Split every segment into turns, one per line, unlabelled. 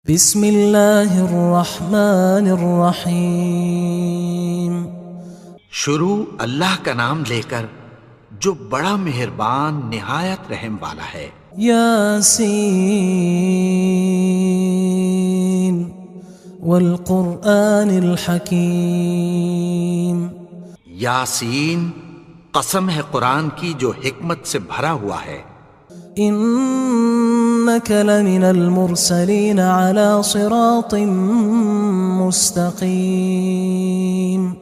بسم اللہ الرحمن الرحیم۔
شروع اللہ کا نام لے کر جو بڑا مہربان نہایت رحم والا ہے۔
یاسین والقرآن الحکیم۔
یاسین، قسم ہے قرآن کی جو حکمت سے بھرا ہوا ہے۔
انک لمن المرسلین علی صراط مستقیم۔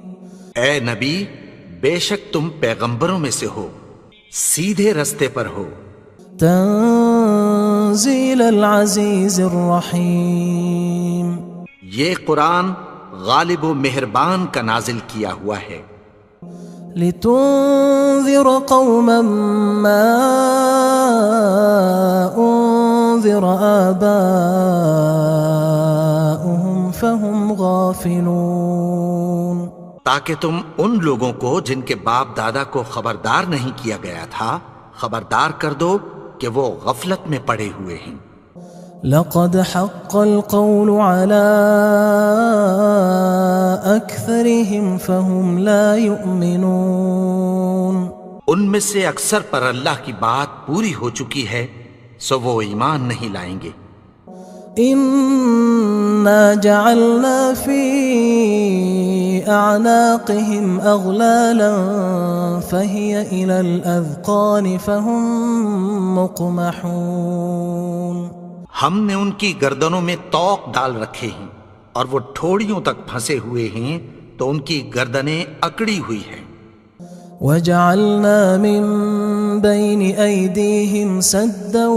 اے نبی، بے شک تم پیغمبروں میں سے ہو، سیدھے رستے پر ہو۔
تنزیل العزیز الرحیم۔
یہ قرآن غالب و مہربان کا نازل کیا ہوا ہے۔
لتنذر قوما ما انذر آباؤهم فهم غافلون۔
تاکہ تم ان لوگوں کو جن کے باپ دادا کو خبردار نہیں کیا گیا تھا خبردار کر دو کہ وہ غفلت میں پڑے ہوئے ہیں۔
لقد حق القول على أكثرهم فهم لا يؤمنون۔
ان میں سے اکثر پر اللہ کی بات پوری ہو چکی ہے سو وہ ایمان نہیں لائیں گے۔
إنا جعلنا في أعناقهم أغلالا فهي إلى الأذقان فهم مقمحون۔
ہم نے ان کی گردنوں میں طوق ڈال رکھے ہیں اور وہ ٹھوڑیوں تک پھنسے ہوئے ہیں تو ان کی گردنیں اکڑی ہوئی ہیں۔
وَجَعَلْنَا مِن بَيْنِ أَيْدِيهِمْ سَدًّا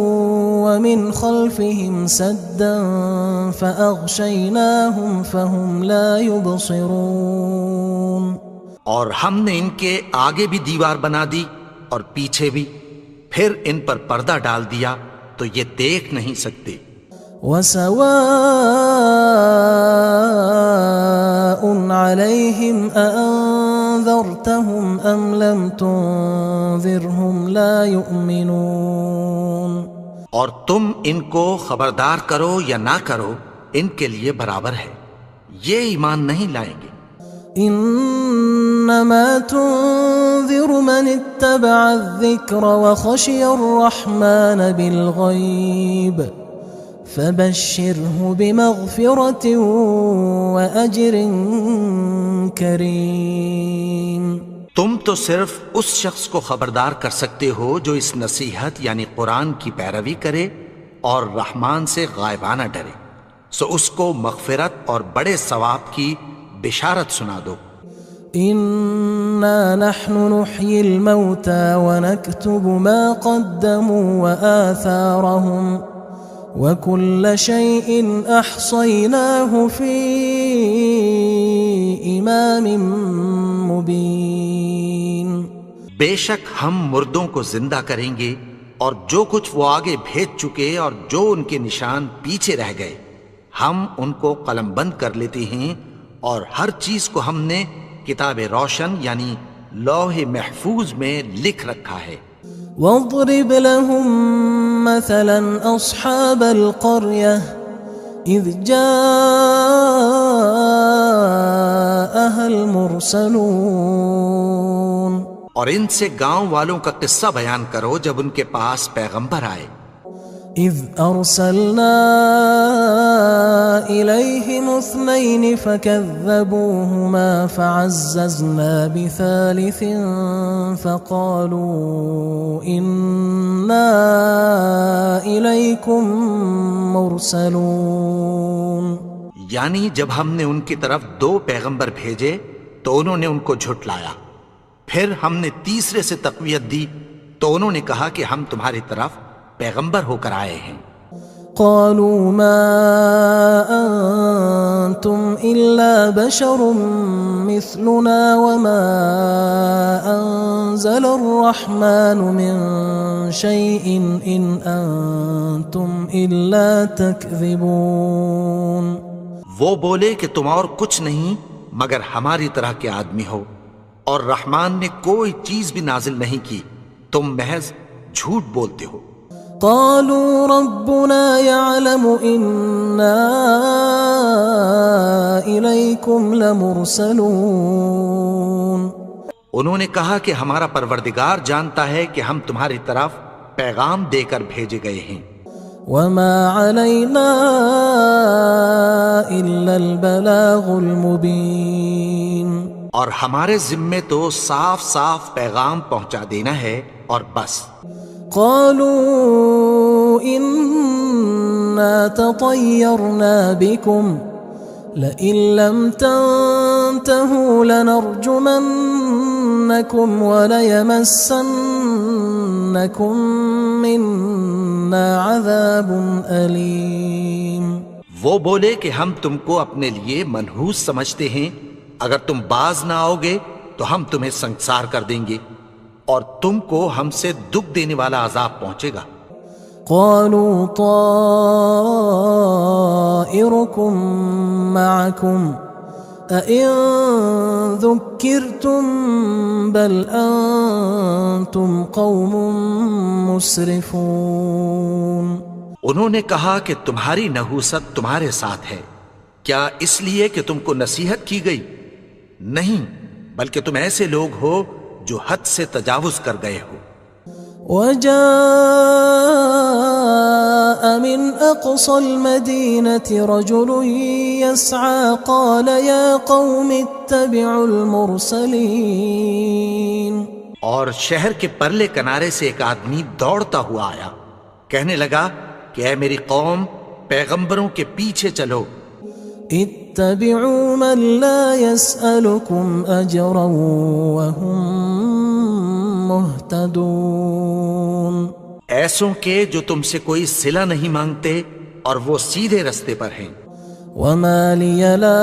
وَمِنْ خَلْفِهِمْ سَدًّا فَأَغْشَيْنَاهُمْ فَهُمْ لَا يُبْصِرُونَ۔
اور ہم نے ان کے آگے بھی دیوار بنا دی اور پیچھے بھی، پھر ان پر پردہ ڈال دیا تو یہ دیکھ نہیں سکتے۔
وَسَوَاءٌ عَلَيْهِمْ أَأَنذَرْتَهُمْ أَمْ لَمْ تُنذِرْهُمْ لَا يُؤْمِنُونَ۔
اور تم ان کو خبردار کرو یا نہ کرو ان کے لیے برابر ہے، یہ ایمان نہیں لائیں گے۔
انما تنذر من اتبع الذکر وخشی الرحمن بالغیب فبشرہ بمغفرۃ واجر کریم۔
تم تو صرف اس شخص کو خبردار کر سکتے ہو جو اس نصیحت یعنی قرآن کی پیروی کرے اور رحمان سے غائبانہ ڈرے، سو اس کو مغفرت اور بڑے ثواب کی بشارت سنا دو۔
انا نحن نحيي الموتى ونكتب ما قدموا وآثارهم وكل شيء احصيناه في امام مبين۔
بے شک ہم مردوں کو زندہ کریں گے اور جو کچھ وہ آگے بھیج چکے اور جو ان کے نشان پیچھے رہ گئے ہم ان کو قلم بند کر لیتے ہیں، اور ہر چیز کو ہم نے کتاب روشن یعنی لوح محفوظ میں لکھ رکھا ہے۔
واضرب لهم مثلا اصحاب القرية اذ جاءها المرسلون۔
اور ان سے گاؤں والوں کا قصہ بیان کرو جب ان کے پاس پیغمبر آئے۔
اذ ارسلنا الیہم اثنین فکذبوہما فعززنا بثالث فقالوا انا الیکم مرسلون۔
یعنی جب ہم نے ان کی طرف 2 پیغمبر بھیجے تو انہوں نے ان کو جھٹلایا، پھر ہم نے تیسرے سے تقویت دی تو انہوں نے کہا کہ ہم تمہاری طرف پیغمبر ہو کر آئے ہیں۔
قالوا ما انتم الا بشر مثلنا وما انزل الرحمن من شيء ان انتم الا تكذبون۔
وہ بولے کہ تم اور کچھ نہیں مگر ہماری طرح کے آدمی ہو، اور رحمان نے کوئی چیز بھی نازل نہیں کی، تم محض جھوٹ بولتے ہو۔
قالوا ربنا يعلم إنا إليكم لمرسلون.
انہوں نے کہا کہ ہمارا پروردگار جانتا ہے کہ ہم تمہاری طرف پیغام دے کر بھیجے گئے ہیں.
وما علينا إلا البلاغ المبين.
اور ہمارے ذمے تو صاف صاف پیغام پہنچا دینا ہے اور بس.
قالوا إنا تطيرنا بكم لئن لم تنتهوا لنرجمنكم وليمسنكم منا عذاب أليم.
وہ بولے کہ ہم تم کو اپنے لیے منحوس سمجھتے ہیں، اگر تم باز نہ آؤ گے تو ہم تمہیں سنگسار کر دیں گے اور تم کو ہم سے دکھ دینے والا عذاب پہنچے گا.
قالوا طائركم معكم أئن ذكرتم بل أنتم قوم مسرفون.
انہوں نے کہا کہ تمہاری نحوست تمہارے ساتھ ہے، کیا اس لیے کہ تم کو نصیحت کی گئی؟ نہیں، بلکہ تم ایسے لوگ ہو جو حد سے تجاوز کر گئے ہو.
وجاء من أقصى المدينة رجل يسعى قال يا قوم اتبعوا المرسلين.
اور شہر کے پرلے کنارے سے ایک آدمی دوڑتا ہوا آیا، کہنے لگا کہ اے میری قوم، پیغمبروں کے پیچھے چلو.
اتبعوا من لا يسألكم أجرا وهم مهتدون.
ایسوں کے جو تم سے کوئی صلہ نہیں مانگتے اور وہ سیدھے رستے پر ہیں.
وما لي لا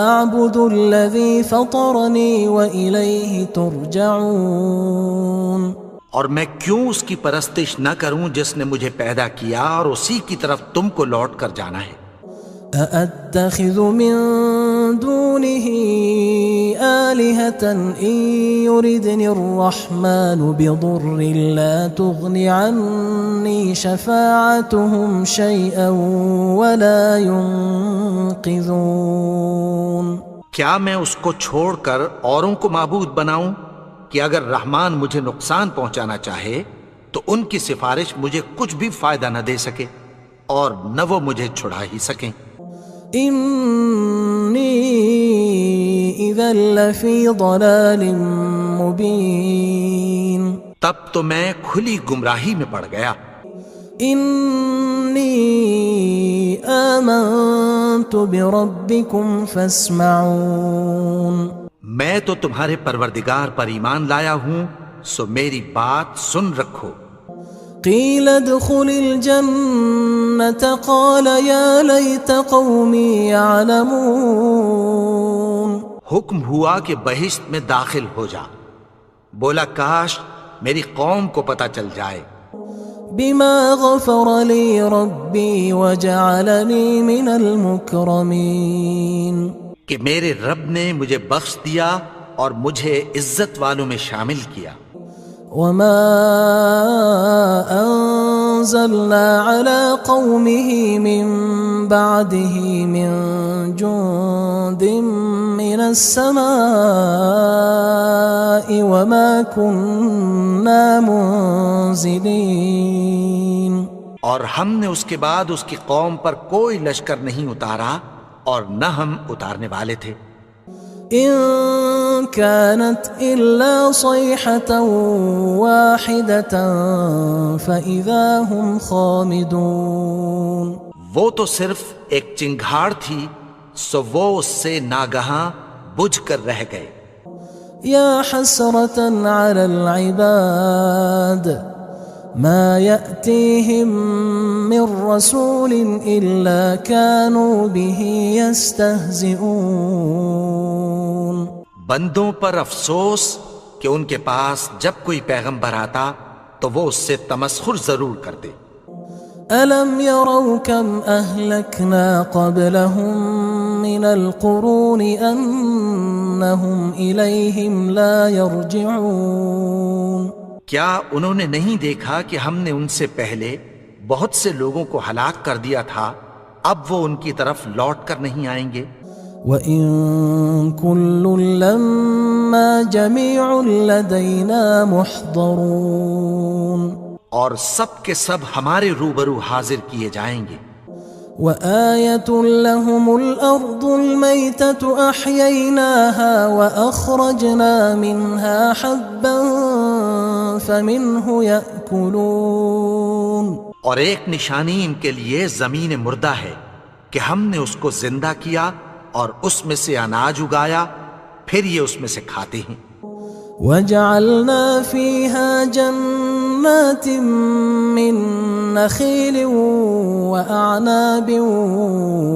أعبد الذي فطرني وإليه ترجعون.
اور میں کیوں اس کی پرستش نہ کروں جس نے مجھے پیدا کیا اور اسی کی طرف تم کو لوٹ کر جانا ہے.
أأتخذ من دونه آلهة إن يردني الرحمن بضر لا تغن عني شفاعتهم شيئا ولا ينقذون.
کیا میں اس کو چھوڑ کر اوروں کو معبود بناؤں کہ اگر رحمان مجھے نقصان پہنچانا چاہے تو ان کی سفارش مجھے کچھ بھی فائدہ نہ دے سکے اور نہ وہ مجھے چھڑا ہی سکیں.
إني إذا لفي ضلال مبين.
تب تو میں کھلی گمراہی میں پڑ گیا.
إني آمنت بربكم فاسمعون.
میں تو تمہارے پروردگار پر ایمان لایا ہوں، سو میری بات سن رکھو.
قيل ادخل الجنة قال يا ليت قومي يعلمون.
حکم ہوا کہ بہشت میں داخل ہو جا. بولا کاش میری قوم کو پتہ چل جائے.
بما غفر لي ربي وجعلني من المكرمين.
کہ میرے رب نے مجھے بخش دیا اور مجھے عزت والوں میں شامل کیا.
وما أنزلنا على قومه من بعده من جند من السماء وما كنا منزلين.
اور ہم نے اس کے بعد اس کی قوم پر کوئی لشکر نہیں اتارا اور نہ ہم اتارنے والے تھے.
إن كانت إلا صيحة واحدة فإذا هم خامدون.
وہ تو صرف ایک چنگھاڑ تھی، سو وہ اس سے ناگہاں بجھ کر رہ گئے.
يا حسرة على العباد ما يأتيهم من رسول إلا كانوا به يستهزئون.
بندوں پر افسوس کہ ان کے پاس جب کوئی پیغمبر آتا تو وہ اس سے تمسخر ضرور کرتے.
ألم يروا كم أهلكنا قبلهم من القرون أنهم إليهم لا يرجعون.
کیا انہوں نے نہیں دیکھا کہ ہم نے ان سے پہلے بہت سے لوگوں کو ہلاک کر دیا تھا، اب وہ ان کی طرف لوٹ کر نہیں آئیں گے؟
وَإِن كُلٌّ لَمَّا جَمِيعٌ لَدَيْنَا مُحْضَرُونَ،
اور سب کے سب ہمارے روبرو حاضر کیے جائیں گے۔
وَآيَةٌ لَهُمُ الْأَرْضُ الْمَيْتَةُ أَحْيَيْنَاهَا وَأَخْرَجْنَا مِنْهَا حَبًّا فَمِنْهُ يَأْكُلُونَ،
اور ایک نشانی ان کے لیے زمین مردہ ہے کہ ہم نے اس کو زندہ کیا اور اس میں سے اناج اگایا، پھر یہ اس میں سے کھاتے ہیں۔
وَجَعَلْنَا فِيهَا جَنَّاتٍ مِّن نَخِيلٍ وَأَعْنَابٍ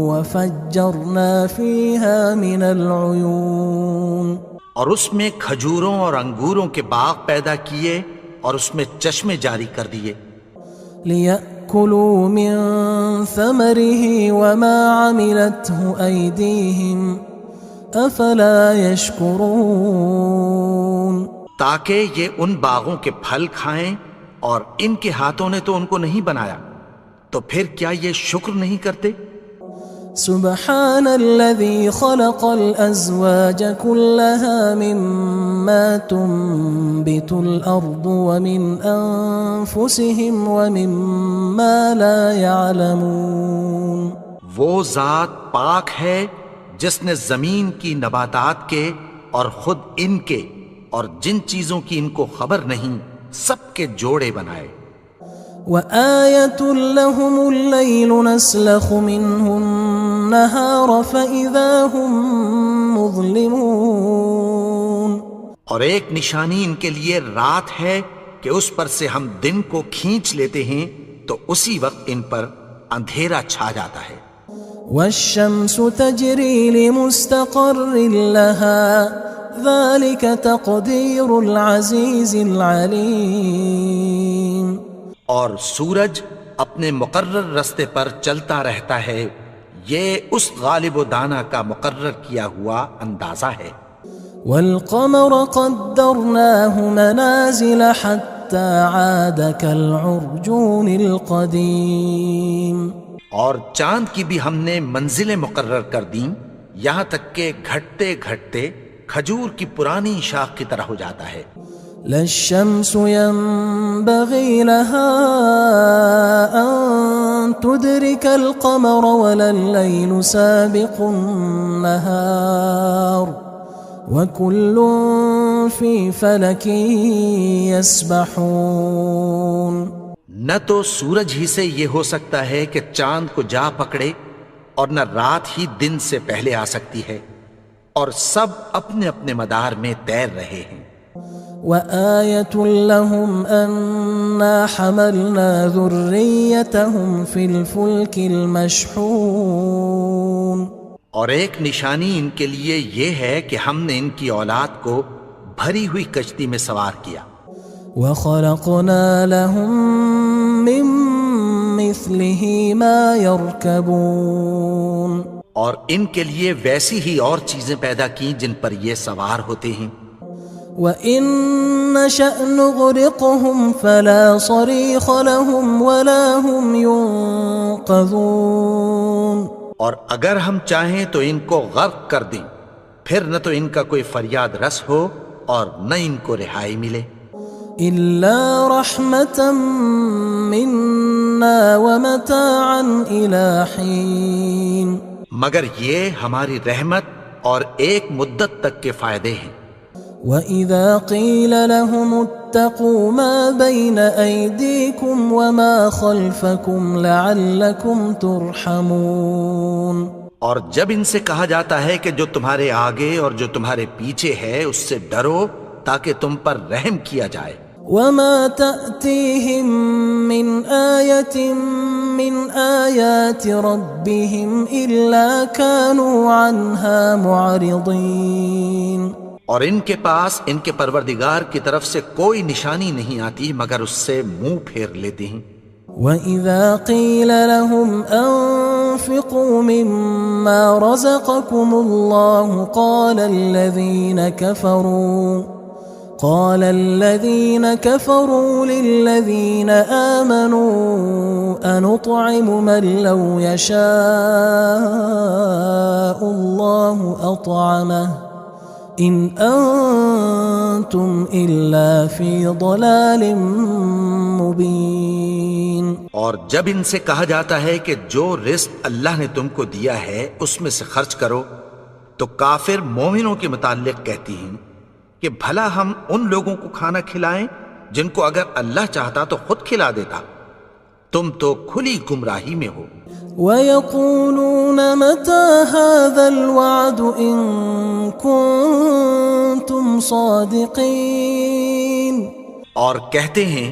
وَفَجَّرْنَا فِيهَا مِنَ الْعُيُونِ،
اور اس میں کھجوروں اور انگوروں کے باغ پیدا کیے اور اس میں چشمے جاری کر دیے،
لِيَأْكُلُوا مِن ثَمَرِهِ وَمَا عَمِلَتْهُ أَيْدِيهِمْ أَفَلَا يَشْكُرُونَ،
تاکہ یہ ان باغوں کے پھل کھائیں، اور ان کے ہاتھوں نے تو ان کو نہیں بنایا، تو پھر کیا یہ شکر نہیں کرتے؟
سبحان الذي خلق الأزواج كلها مما تنبت الأرض ومن أنفسهم ومما لا يعلمون،
وہ ذات پاک ہے جس نے زمین کی نباتات کے اور خود ان کے اور جن چیزوں کی ان کو خبر نہیں سب کے جوڑے بنائے۔
وآية لهم الليل نسلخ منه النهار فإذا هم مظلمون،
اور ایک نشانی ان کے لیے رات ہے کہ اس پر سے ہم دن کو کھینچ لیتے ہیں تو اسی وقت ان پر اندھیرا چھا جاتا ہے۔
والشمس تجري لمستقر لها ذلك تقدير العزيز العليم،
اور سورج اپنے مقرر رستے پر چلتا رہتا ہے، یہ اس غالب و دانا کا مقرر کیا ہوا اندازہ ہے۔
والقمر قدرناه منازل حتى عاد كالعرجون القديم،
اور چاند کی بھی ہم نے منزلیں مقرر کر دیں، یہاں تک کہ گھٹتے گھٹتے کھجور کی پرانی شاخ کی طرح ہو جاتا ہے۔
لا الشمس ينبغي لها أن تدرك القمر ولا الليل سابق النهار وكل في فلك يسبحون،
نہ تو سورج ہی سے یہ ہو سکتا ہے کہ چاند کو جا پکڑے، اور نہ رات ہی دن سے پہلے آ سکتی ہے، اور سب اپنے اپنے مدار میں تیر رہے ہیں۔
وآية لهم أنا حملنا ذريتهم في الفلك المشحون،
اور ایک نشانی ان کے لیے یہ ہے کہ ہم نے ان کی اولاد کو بھری ہوئی کشتی میں سوار کیا۔
وخلقنا لهم من مثله ما يركبون،
اور ان کے لیے ویسی ہی اور چیزیں پیدا کی جن پر یہ سوار ہوتے ہیں۔
وَإِن نَّشَأْ نُغْرِقْهُمْ فَلَا صَرِيخَ لَهُمْ وَلَا هُمْ يُنقَذُونَ،
اور اگر ہم چاہیں تو ان کو غرق کر دیں، پھر نہ تو ان کا کوئی فریاد رس ہو اور نہ ان کو رہائی ملے۔
إِلَّا رَحْمَةً مِّنَّا وَمَتَاعًا إِلَى حِينٍ،
مگر یہ ہماری رحمت اور ایک مدت تک کے فائدے ہیں۔
وَإِذَا قِيلَ لَهُمُ اتَّقُوا مَا بَيْنَ أَيْدِيكُمْ وَمَا خَلْفَكُمْ لَعَلَّكُمْ تُرْحَمُونَ،
اور جب ان سے کہا جاتا ہے کہ جو تمہارے آگے اور جو تمہارے پیچھے ہے اس سے ڈرو تاکہ تم پر رحم کیا جائے۔
وَمَا تَأْتِيهِم مِّنْ آيَةٍ مِّنْ آيَاتِ رَبِّهِمْ إِلَّا كَانُوا عَنْهَا مُعْرِضِينَ،
اور ان کے پاس ان کے پروردگار کی طرف سے کوئی نشانی نہیں آتی مگر اس سے منہ پھیر لیتے ہیں۔
وَإِذَا قِيلَ لَهُمْ أَنفِقُوا مِمَّا رَزَقَكُمُ اللَّهُ قال الذين كفروا للذين آمنوا أنطعم من لو يشاء الله أطعمه إن أنتم إلا في ضلال مبين.
اور جب ان سے کہا جاتا ہے کہ جو رزق اللہ نے تم کو دیا ہے اس میں سے خرچ کرو، تو کافر مومنوں کے متعلق کہتی ہیں کہ بھلا ہم ان لوگوں کو کھانا کھلائیں جن کو اگر اللہ چاہتا تو خود کھلا دیتا. تم تو کھلی گمراہی میں ہو.
وَيَقُولُونَ مَتَى هَذَا الْوَعْدُ إِن كُنتُمْ صَادِقِينَ.
اور کہتے ہیں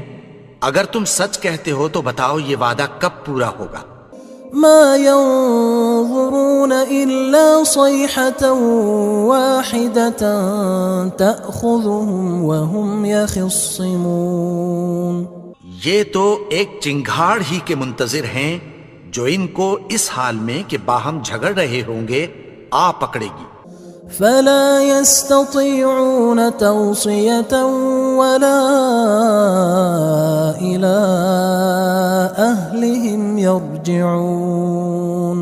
اگر تم سچ کہتے ہو تو بتاؤ یہ وعدہ کب پورا ہوگا.
ما ينظرون إلا صيحة واحدة تأخذهم وهم يخصمون.
یہ تو ایک چنگھاڑ ہی کے منتظر ہیں جو ان کو اس حال میں کہ باہم جھگڑ رہے ہوں گے آ پکڑے گی.
فلا يستطيعون توصية ولا إلى أهلهم يرجعون.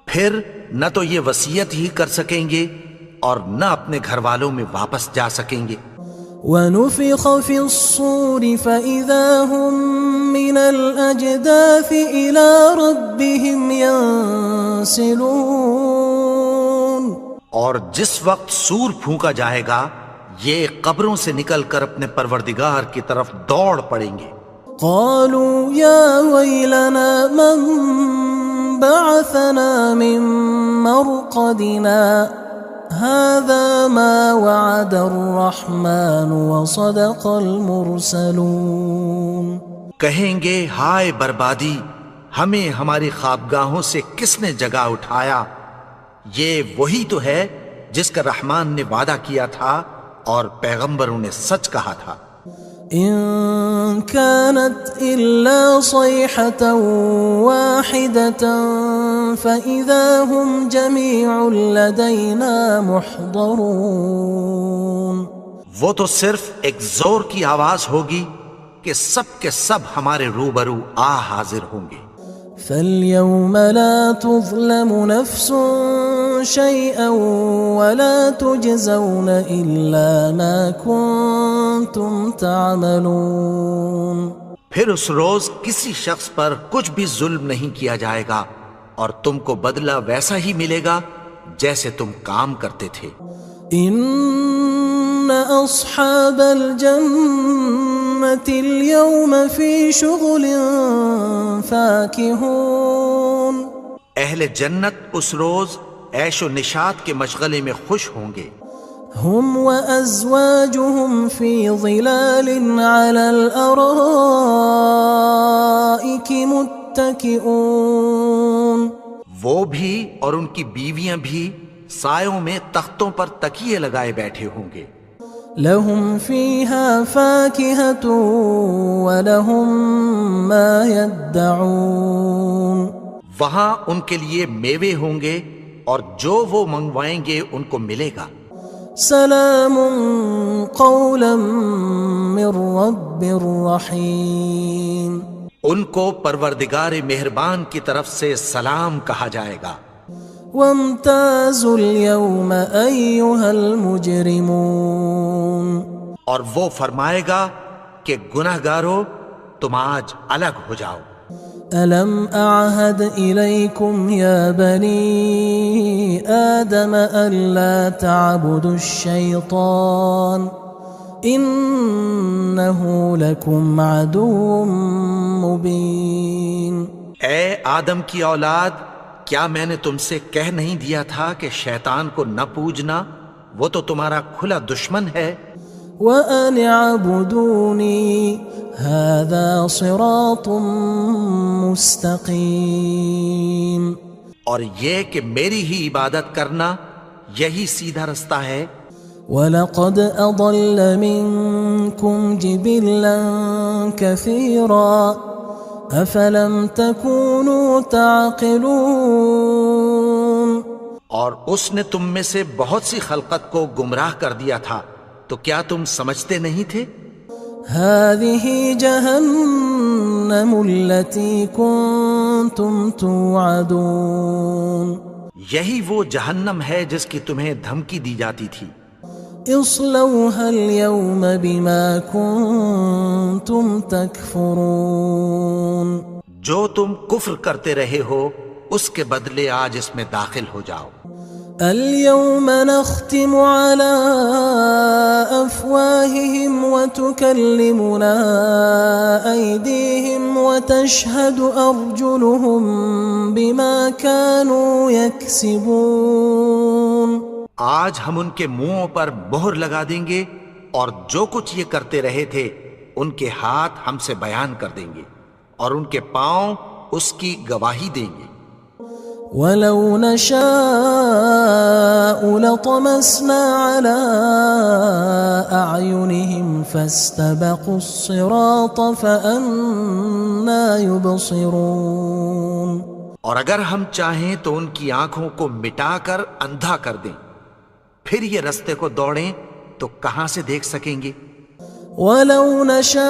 پھر نہ تو یہ وصیت ہی کر سکیں گے اور نہ اپنے گھر والوں میں واپس جا سکیں گے.
وَنُفِخَ فِي الصُّورِ فَإِذَا هُم مِّنَ الْأَجْدَاثِ إِلَى رَبِّهِمْ يَنسِلُونَ.
اور جس وقت سور پھونکا جائے گا یہ قبروں سے نکل کر اپنے پروردگار کی طرف دوڑ پڑیں گے.
قالوا يا ويلنا من بعثنا من مرقدنا هذا ما وعد الرحمن وصدق المرسلون.
کہیں گے ہائے بربادی، ہمیں ہماری خوابگاہوں سے کس نے جگا اٹھایا. یہ وہی تو ہے جس کا رحمان نے وعدہ کیا تھا اور پیغمبروں نے سچ کہا تھا.
إن كانت إلا صيحة واحدة فإذا هم جميع لدينا محضرون.
وہ تو صرف ایک زور کی آواز ہوگی کہ سب کے سب ہمارے روبرو آ حاضر ہوں گے.
فاليوم لا تظلم نفس شيئا ولا تجزون إلا ما كنتم تعملون.
پھر اس روز کسی شخص پر کچھ بھی ظلم نہیں کیا جائے گا اور تم کو بدلہ ویسا ہی ملے گا جیسے تم کام کرتے تھے.
إن أصحاب الجنة اليوم في شغل فاكهون.
اہل جنت اس روز عیش و نشاط کے مشغلے میں خوش ہوں گے.
هم وأزواجهم في ظلال على الأرائك متكئون.
وہ بھی اور ان کی بیویاں بھی سایوں میں تختوں پر تکیے لگائے بیٹھے ہوں گے.
لهم فيها فاكهة ولهم ما يدعون.
وہاں ان کے لیے میوے ہوں گے اور جو وہ منگوائیں گے ان کو ملے گا.
سلام قولا من رب رحیم.
ان کو پروردگار مہربان کی طرف سے سلام کہا جائے گا.
وامتازوا اليوم أيها المجرمون.
اور وہ فرمائے گا کہ گناہگارو تم آج الگ ہو جاؤ.
ألم أعهد إليكم يا بني آدم ألا تعبدوا الشيطان إنه لكم عدو مبين.
اے آدم کی اولاد، کیا میں نے تم سے کہہ نہیں دیا تھا کہ شیطان کو نہ پوجنا، وہ تو تمہارا کھلا دشمن ہے.
وَأَنِ اعْبُدُونِي هَذَا صِرَاطٌ مُسْتَقِيمٌ.
اور یہ کہ میری ہی عبادت کرنا یہی سیدھا رستہ ہے.
وَلَقَدْ أَضَلَّ مِنْكُمْ جِبِلًّا كَثِيرًا أَفَلَمْ تَكُونُوا تَعْقِلُونَ.
اور اس نے تم میں سے بہت سی خلقت کو گمراہ کر دیا تھا، تو کیا تم سمجھتے نہیں تھے؟
هذه جهنم التي كنتم توعدون
یہی وہ جہنم ہے جس کی تمہیں دھمکی دی جاتی تھی.
اصلوها اليوم بما كنتم تكفرون
جو تم کفر کرتے رہے ہو اس کے بدلے آج اس میں داخل ہو جاؤ.
اليوم نختم على أفواههم وتكلمنا أيديهم وتشهد أرجلهم بما كانوا يكسبون.
آج ہم ان کے منہوں پر مہر لگا دیں گے اور جو کچھ یہ کرتے رہے تھے ان کے ہاتھ ہم سے بیان کر دیں گے اور ان کے پاؤں اس کی گواہی دیں گے.
ولو نشاء لطمسنا على أعينهم فاستبقوا الصراط فأنى يبصرون.
اور اگر ہم چاہیں تو ان کی آنکھوں کو مٹا کر اندھا کر دیں، پھر یہ رستے کو دوڑیں تو کہاں سے دیکھ سکیں گے.
ولو نشاء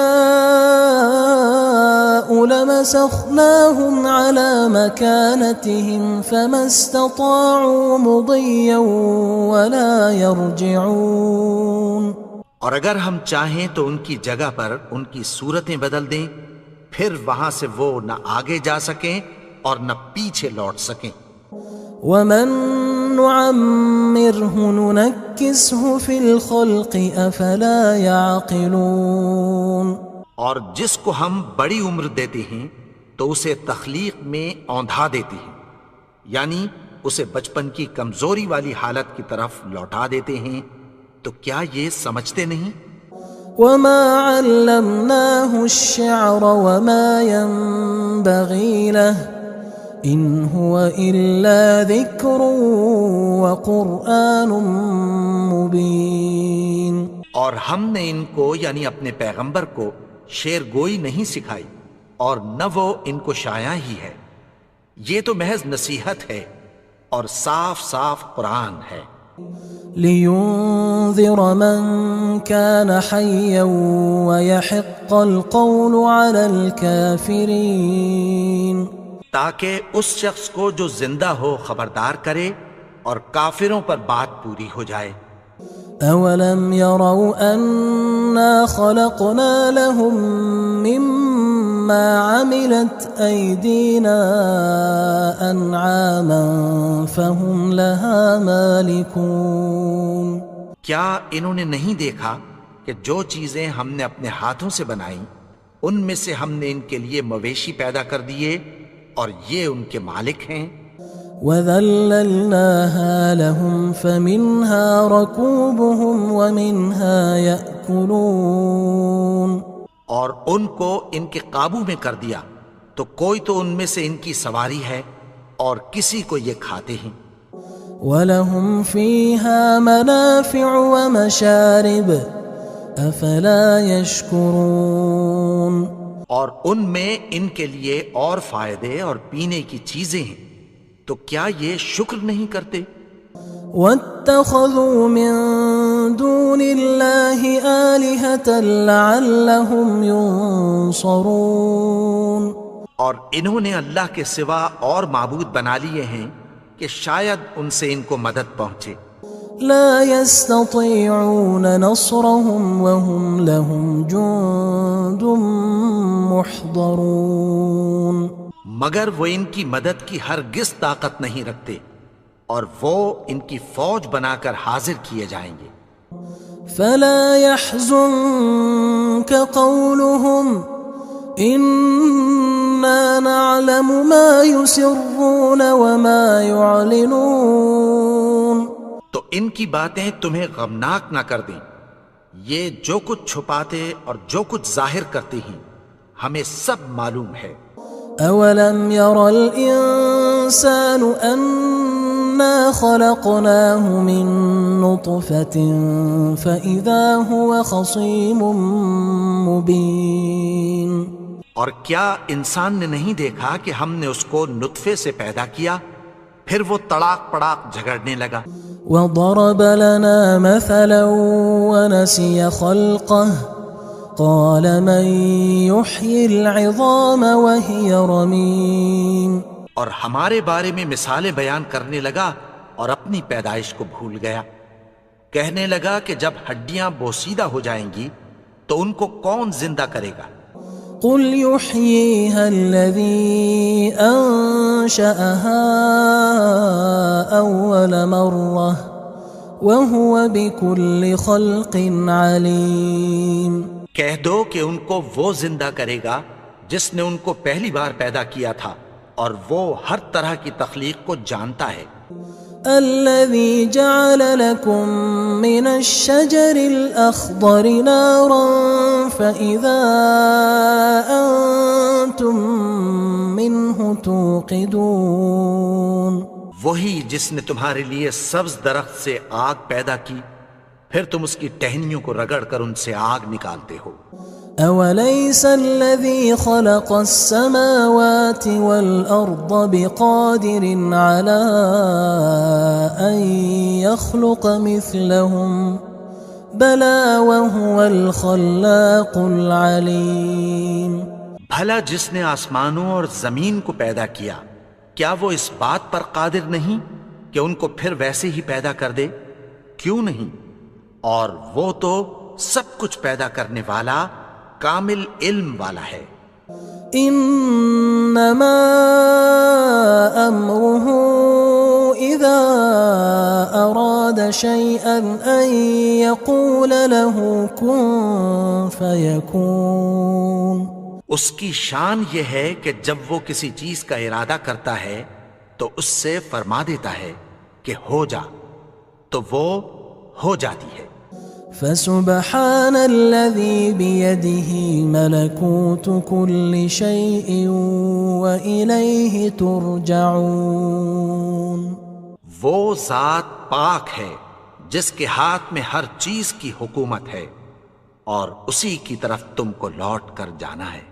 لمسخناهم على مكانتهم فما استطاعوا مضيا ولا يرجعون.
اور اگر ہم چاہیں تو ان کی جگہ پر ان کی صورتیں بدل دیں، پھر وہاں سے وہ نہ آگے جا سکیں اور نہ پیچھے لوٹ سکیں.
ومن نعمره ننكسه في الخلق افلا يعقلون.
اور جس کو ہم بڑی عمر دیتے ہیں تو اسے تخلیق میں اوندھا دیتے ہیں، یعنی اسے بچپن کی کمزوری والی حالت کی طرف لوٹا دیتے ہیں. تو کیا یہ سمجھتے نہیں؟
وما علمناه الشعر وما ينبغي له ان هو الا ذکر وقرآن مبین.
اور ہم نے ان کو یعنی اپنے پیغمبر کو شعر گوئی نہیں سکھائی اور نہ وہ ان کو شایع ہی ہے، یہ تو محض نصیحت ہے اور صاف صاف قرآن ہے.
لينذر من كان حيا ويحق القول على الكافرين.
تاکہ اس شخص کو جو زندہ ہو خبردار کرے اور کافروں پر بات پوری ہو جائے.
اولم يروا انا خلقنا لهم مما عملت ايدينا انعاما فهم لها مالكون.
کیا انہوں نے نہیں دیکھا کہ جو چیزیں ہم نے اپنے ہاتھوں سے بنائیں ان میں سے ہم نے ان کے لیے مویشی پیدا کر دیے اور یہ ان کے مالک ہیں.
وَذَلَّلْنَاهَا لَهُمْ فَمِنْهَا رَكُوبُهُمْ وَمِنْهَا يَأْكُلُونَ.
اور ان کو ان کے قابو میں کر دیا تو کوئی تو ان میں سے ان کی سواری ہے اور کسی کو یہ کھاتے ہیں.
وَلَهُمْ فِيهَا مَنَافِعُ وَمَشَارِبُ أَفَلَا يَشْكُرُونَ.
اور ان میں ان کے لیے اور فائدے اور پینے کی چیزیں ہیں، تو کیا یہ شکر نہیں کرتے؟
وَاتَّخَذُوا مِن دُونِ اللَّهِ آلِهَةً لَعَلَّهُمْ يُنصَرُونَ.
اور انہوں نے اللہ کے سوا اور معبود بنا لیے ہیں کہ شاید ان سے ان کو مدد پہنچے.
لا يستطيعون نصرهم وهم لهم جند محضرون.
مگر وہ ان کی مدد کی ہرگز طاقت نہیں رکھتے اور وہ ان کی فوج بنا کر حاضر کیے جائیں گے.
فلا يحزنك قولهم إنا نعلم ما يسرون وما يعلنون.
تو ان کی باتیں تمہیں غمناک نہ کر دیں، یہ جو کچھ چھپاتے اور جو کچھ ظاہر کرتے ہیں ہمیں سب معلوم ہے.
اولم ير الانسان انا خلقناه من نطفة فاذا هو خصيم مبين.
اور کیا انسان نے نہیں دیکھا کہ ہم نے اس کو نطفے سے پیدا کیا، پھر وہ تڑاک پڑاک جھگڑنے لگا.
وضرب لنا مثلا ونسي خلقه قال من يحيي العظام وهي رميم.
اور ہمارے بارے میں مثالیں بیان کرنے لگا اور اپنی پیدائش کو بھول گیا. کہنے لگا کہ جب ہڈیاں بوسیدہ ہو جائیں گی تو ان کو کون زندہ کرے گا؟
قل يحييها الذي أنشأها أول مرة وهو بكل خلق عليم.
کہہ دو کہ ان کو وہ زندہ کرے گا جس نے ان کو پہلی بار پیدا کیا تھا اور وہ ہر طرح کی تخلیق کو جانتا ہے.
الذي جعل لكم من الشجر الأخضر نارا فإذا أنتم منه توقدون.
وہی جس نے تمہارے لیے سبز درخت سے آگ پیدا کی پھر تم اس کی ٹہنیوں کو رگڑ کر ان سے آگ نکالتے ہو.
أوليس الذي خلق السماوات والأرض بقادر على أن يخلق مثلهم بلى وهو الخلاق العليم.
بھلا جس نے آسمانوں اور زمین کو پیدا کیا کیا وہ اس بات پر قادر نہیں کہ ان کو پھر ویسے ہی پیدا کر دے؟ کیوں نہیں؟ اور وہ تو سب کچھ پیدا کرنے والا کامل علم والا ہے.
انما امره اذا اراد شيئا ان يقول له كن فيكون.
اس کی شان یہ ہے کہ جب وہ کسی چیز کا ارادہ کرتا ہے تو اس سے فرما دیتا ہے کہ ہو جا تو وہ ہو جاتی ہے.
فسبحان الذي بيده ملكوت كل شيء وإليه ترجعون.
وہ ذات پاک ہے جس کے ہاتھ میں ہر چیز کی حکومت ہے اور اسی کی طرف تم کو لوٹ کر جانا ہے.